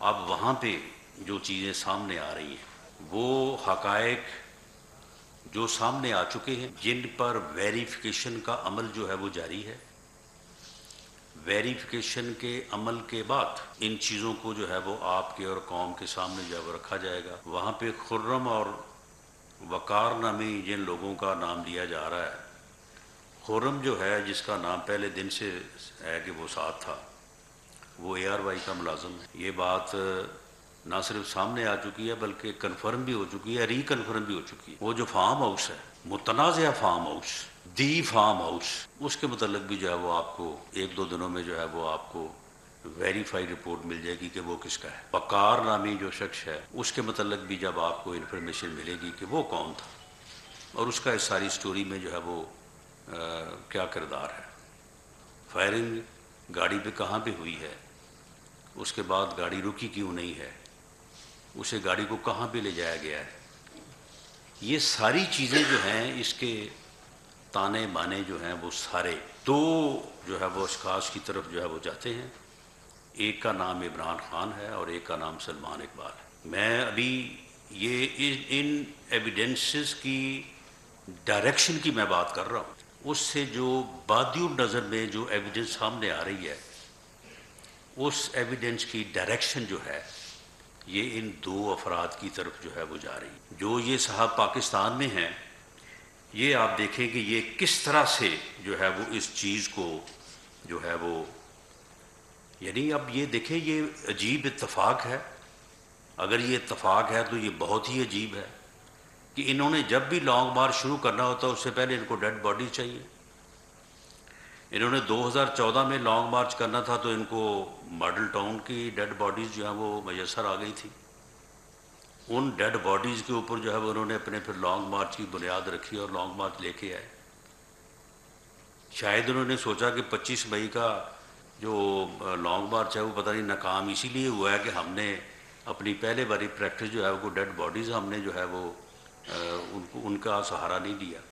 اب وہاں پہ جو چیزیں سامنے آ رہی ہیں وہ حقائق جو سامنے آ چکے ہیں، جن پر ویریفیکیشن کا عمل جو ہے وہ جاری ہے۔ ویریفیکیشن کے عمل کے بعد ان چیزوں کو جو ہے وہ آپ کے اور قوم کے سامنے جو ہے وہ رکھا جائے گا۔ وہاں پہ خرم اور وقار نامی جن لوگوں کا نام لیا جا رہا ہے، خرم جو ہے جس کا نام پہلے دن سے ہے کہ وہ ساتھ تھا، وہ اے آر وائی کا ملازم ہے۔ یہ بات نہ صرف سامنے آ چکی ہے بلکہ کنفرم بھی ہو چکی ہے، ری کنفرم بھی ہو چکی ہے۔ وہ جو فارم ہاؤس ہے، متنازع فارم ہاؤس، دی فارم ہاؤس، اس کے متعلق بھی جو ہے وہ آپ کو ایک دو دنوں میں جو ہے وہ آپ کو ویریفائی رپورٹ مل جائے گی کہ وہ کس کا ہے۔ وقار نامی جو شخص ہے اس کے متعلق بھی جب آپ کو انفارمیشن ملے گی کہ وہ کون تھا اور اس کا اس ساری سٹوری میں جو ہے وہ کیا کردار ہے، فائرنگ گاڑی پہ کہاں پہ ہوئی ہے، اس کے بعد گاڑی رکی کیوں نہیں ہے، اسے گاڑی کو کہاں پہ لے جایا گیا ہے، یہ ساری چیزیں جو ہیں اس کے تانے بانے جو ہیں وہ سارے دو جو ہے وہ اشخاص کی طرف جو ہے وہ جاتے ہیں۔ ایک کا نام عمران خان ہے اور ایک کا نام سلمان اقبال ہے۔ میں ابھی یہ ان ایویڈنسز کی ڈائریکشن کی میں بات کر رہا ہوں، اس سے جو بادی النظر میں جو ایویڈنس سامنے آ رہی ہے، اس ایویڈنس کی ڈائریکشن جو ہے یہ ان دو افراد کی طرف جو ہے وہ جا رہی ہے۔ جو یہ صاحب پاکستان میں ہیں، یہ آپ دیکھیں کہ یہ کس طرح سے جو ہے وہ اس چیز کو جو ہے وہ، یعنی اب یہ دیکھیں یہ عجیب اتفاق ہے۔ اگر یہ اتفاق ہے تو یہ بہت ہی عجیب ہے کہ انہوں نے جب بھی لانگ مارچ شروع کرنا ہوتا ہے اس سے پہلے ان کو ڈیڈ باڈی چاہیے۔ انہوں نے 2014 میں لانگ مارچ کرنا تھا تو ان کو ماڈل ٹاؤن کی ڈیڈ باڈیز جو ہیں وہ میسر آ گئی تھی۔ ان ڈیڈ باڈیز کے اوپر جو ہے وہ انہوں نے اپنے پھر لانگ مارچ کی بنیاد رکھی اور لانگ مارچ لے کے آئے۔ شاید انہوں نے سوچا کہ 25 مئی کا جو لانگ مارچ ہے وہ پتہ نہیں ناکام اسی لیے ہوا ہے کہ ہم نے اپنی پہلے باری پریکٹس جو ہے وہ ڈیڈ باڈیز ہم نے جو ہے وہ ان کا سہارا نہیں دیا۔